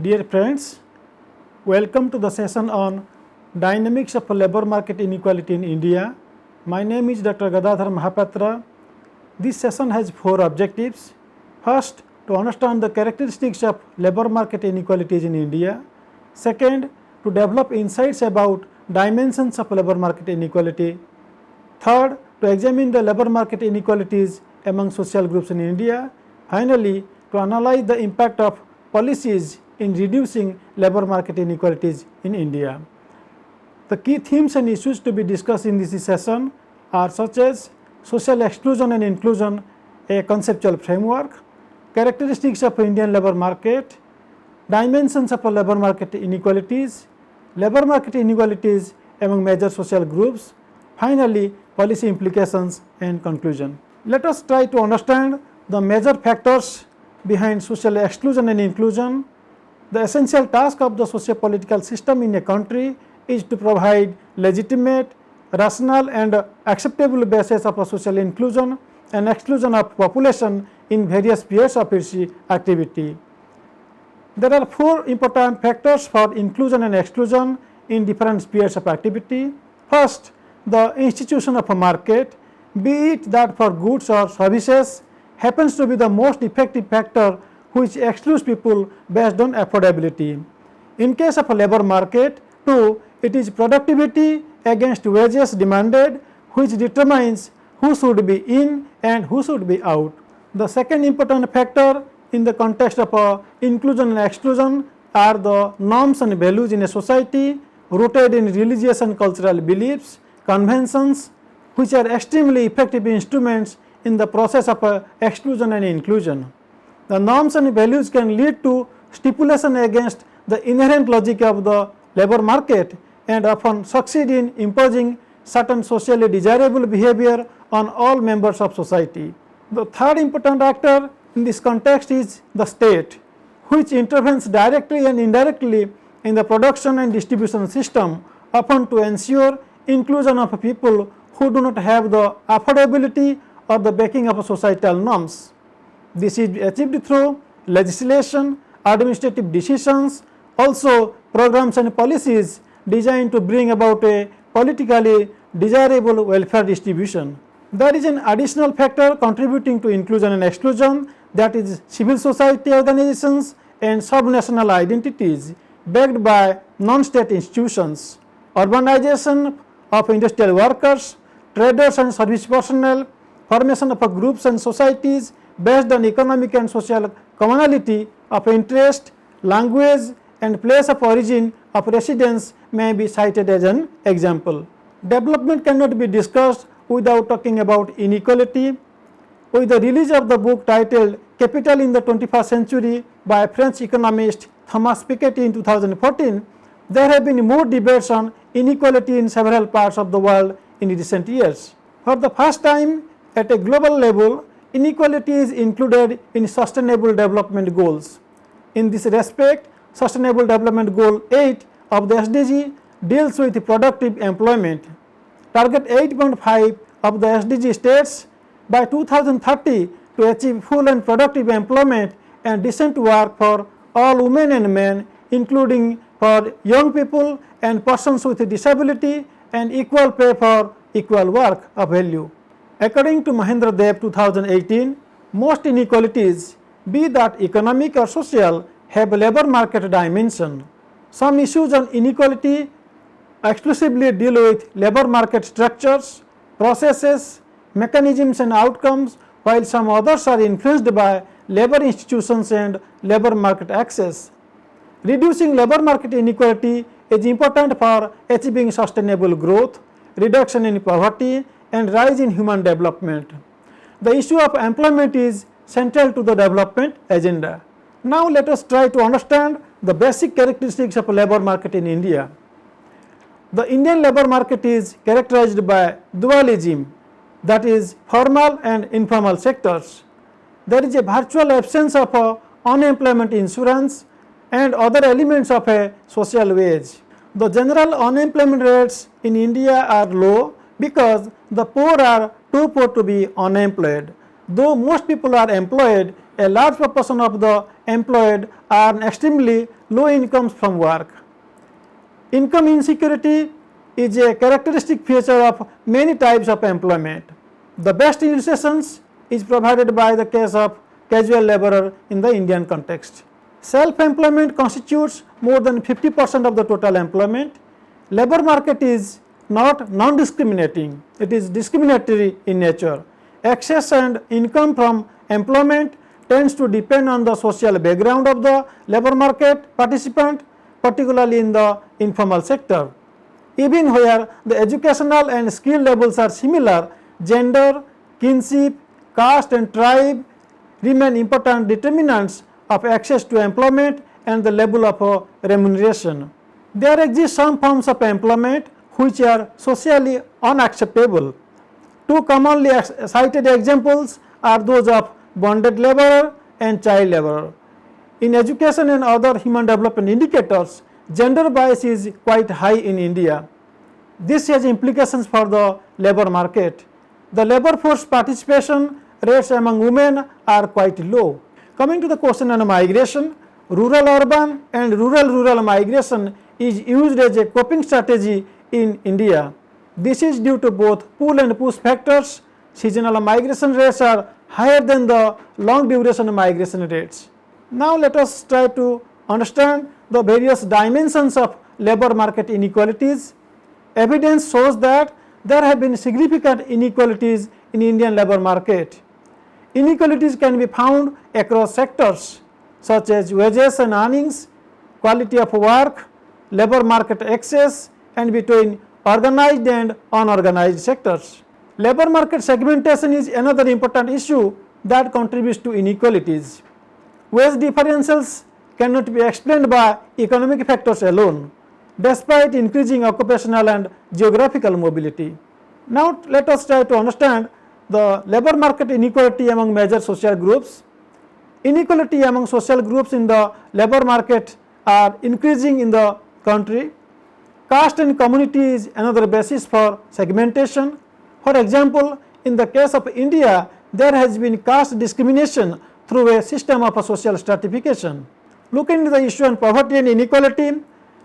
Dear friends, welcome to the session on Dynamics of Labour Market Inequality in India. My name is Dr. Gadadhar Mahapatra. This session has 4 objectives. First, to understand the characteristics of labour market inequalities in India. Second, to develop insights about dimensions of labour market inequality. Third, to examine the labour market inequalities among social groups in India. Finally, to analyze the impact of policies in reducing labour market inequalities in India. The key themes and issues to be discussed in this session are such as social exclusion and inclusion, a conceptual framework, characteristics of Indian labour market, dimensions of labour market inequalities among major social groups, finally policy implications and conclusion. Let us try to understand the major factors behind social exclusion and inclusion. The essential task of the socio-political system in a country is to provide legitimate, rational and acceptable basis of social inclusion and exclusion of population in various spheres of its activity. There are 4 important factors for inclusion and exclusion in different spheres of activity. First, the institution of a market, be it that for goods or services, happens to be the most effective factor which excludes people based on affordability. In case of a labour market, too, it is productivity against wages demanded which determines who should be in and who should be out. The second important factor in the context of inclusion and exclusion are the norms and values in a society rooted in religious and cultural beliefs, conventions, which are extremely effective instruments in the process of exclusion and inclusion. The norms and values can lead to stipulation against the inherent logic of the labour market and often succeed in imposing certain socially desirable behavior on all members of society. The third important actor in this context is the state, which intervenes directly and indirectly in the production and distribution system, often to ensure inclusion of people who do not have the affordability or the backing of societal norms. This is achieved through legislation, administrative decisions, also programs and policies designed to bring about a politically desirable welfare distribution. There is an additional factor contributing to inclusion and exclusion, that is civil society organizations and subnational identities backed by non-state institutions. Urbanization of industrial workers, traders and service personnel, formation of groups and societies based on economic and social commonality of interest, language and place of origin of residence may be cited as an example. Development cannot be discussed without talking about inequality. With the release of the book titled Capital in the 21st Century by French economist Thomas Piketty in 2014, there have been more debates on inequality in several parts of the world in recent years. For the first time at a global level, inequality is included in Sustainable Development Goals. In this respect, Sustainable Development Goal 8 of the SDG deals with productive employment. Target 8.5 of the SDG states by 2030 to achieve full and productive employment and decent work for all women and men, including for young people and persons with disability, and equal pay for equal work of value. According to Mahendra Dev 2018, most inequalities, be that economic or social, have a labour market dimension. Some issues on inequality exclusively deal with labour market structures, processes, mechanisms and outcomes, while some others are influenced by labour institutions and labour market access. Reducing labour market inequality is important for achieving sustainable growth, reduction in poverty and rise in human development. The issue of employment is central to the development agenda. Now let us try to understand the basic characteristics of a labour market in India. The Indian labour market is characterized by dualism, that is formal and informal sectors. There is a virtual absence of unemployment insurance and other elements of a social wage. The general unemployment rates in India are low because the poor are too poor to be unemployed. Though most people are employed, a large proportion of the employed earn extremely low incomes from work. Income insecurity is a characteristic feature of many types of employment. The best illustrations is provided by the case of casual laborer in the Indian context. Self-employment constitutes more than 50% of the total employment. Labor market is not non-discriminating, it is discriminatory in nature. Access and income from employment tends to depend on the social background of the labor market participant, particularly in the informal sector. Even where the educational and skill levels are similar, gender, kinship, caste and tribe remain important determinants of access to employment and the level of remuneration. There exist some forms of employment which are socially unacceptable. Two commonly cited examples are those of bonded laborer and child laborer. In education and other human development indicators, gender bias is quite high in India. This has implications for the labor market. The labor force participation rates among women are quite low. Coming to the question on migration, rural-urban and rural-rural migration is used as a coping strategy in India. This is due to both pull and push factors. Seasonal migration rates are higher than the long duration migration rates. Now let us try to understand the various dimensions of labor market inequalities. Evidence shows that there have been significant inequalities in Indian labor market. Inequalities can be found across sectors such as wages and earnings, quality of work, labor market access, and between organized and unorganized sectors. Labor market segmentation is another important issue that contributes to inequalities. Wage differentials cannot be explained by economic factors alone, despite increasing occupational and geographical mobility. Now let us try to understand the labor market inequality among major social groups. Inequality among social groups in the labor market are increasing in the country. Caste and community is another basis for segmentation. For example, in the case of India, there has been caste discrimination through a system of social stratification. Looking into the issue on poverty and inequality,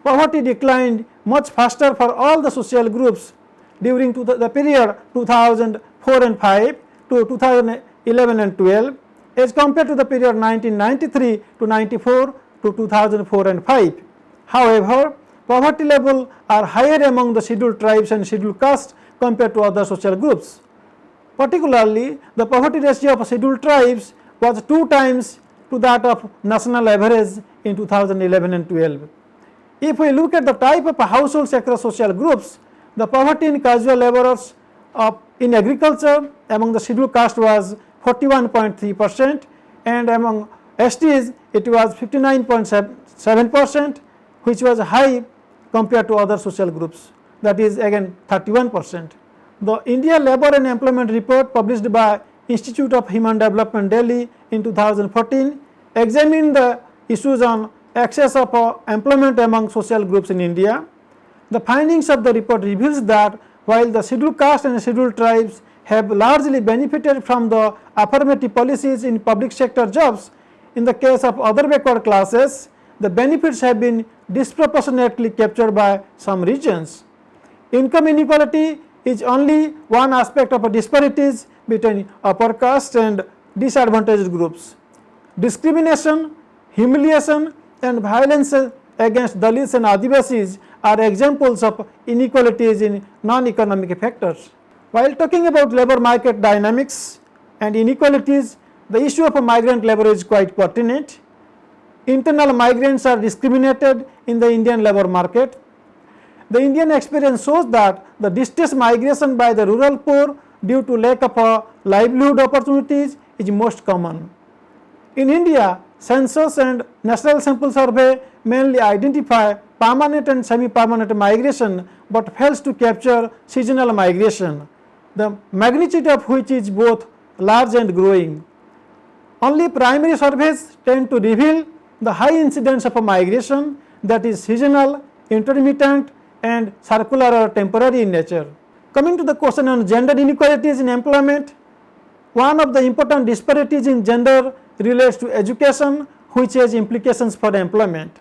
poverty declined much faster for all the social groups during the period 2004 and 5 to 2011 and 12 as compared to the period 1993 to 94 to 2004 and 5. However, poverty level are higher among the scheduled tribes and scheduled castes compared to other social groups. Particularly, the poverty ratio of scheduled tribes was 2 times to that of national average in 2011 and 12. If we look at the type of households across social groups, the poverty in casual laborers in agriculture among the scheduled caste was 41.3% and among STs it was 59.7%, which was high compared to other social groups, that is again 31%. The India Labour and Employment Report published by Institute of Human Development Delhi in 2014 examined the issues on access of employment among social groups in India. The findings of the report reveals that while the scheduled caste and scheduled tribes have largely benefited from the affirmative policies in public sector jobs, in the case of other backward classes, the benefits have been disproportionately captured by some regions. Income inequality is only one aspect of disparities between upper caste and disadvantaged groups. Discrimination, humiliation, and violence against Dalits and Adivasis are examples of inequalities in non-economic factors. While talking about labor market dynamics and inequalities, the issue of migrant labor is quite pertinent. Internal migrants are discriminated in the Indian labor market. The Indian experience shows that the distress migration by the rural poor due to lack of livelihood opportunities is most common. In India, census and national sample survey mainly identify permanent and semi-permanent migration but fails to capture seasonal migration, the magnitude of which is both large and growing. Only primary surveys tend to reveal the high incidence of migration that is seasonal, intermittent, and circular or temporary in nature. Coming to the question on gender inequalities in employment, One of the important disparities in gender relates to education, which has implications for employment.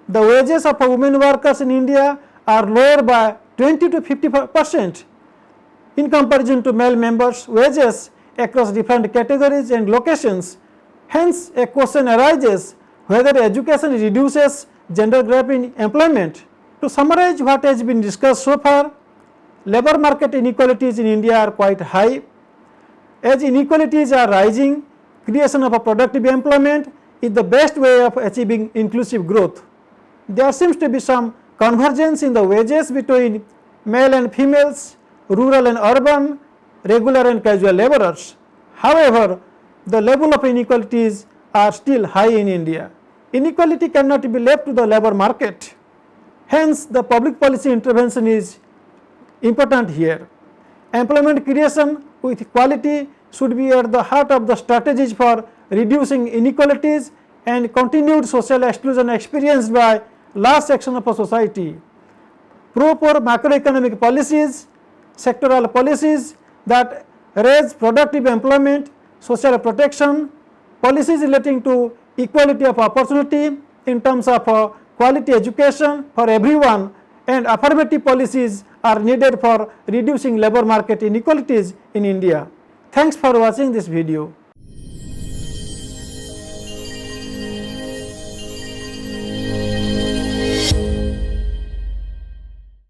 The wages of women workers in India are lower by 20 to 50% in comparison to male members' wages across different categories and locations. Hence, a question arises whether education reduces gender gap in employment. To summarize what has been discussed so far, labour market inequalities in India are quite high. As inequalities are rising, creation of a productive employment is the best way of achieving inclusive growth. There seems to be some convergence in the wages between male and females, rural and urban, regular and casual labourers. However, the level of inequalities are still high in India. Inequality cannot be left to the labour market. Hence, the public policy intervention is important here. Employment creation with equality should be at the heart of the strategies for reducing inequalities and continued social exclusion experienced by large section of a society. Proper macroeconomic policies, sectoral policies that raise productive employment, social protection, policies relating to equality of opportunity in terms of quality education for everyone, and affirmative policies are needed for reducing labour market inequalities in India. Thanks for watching this video.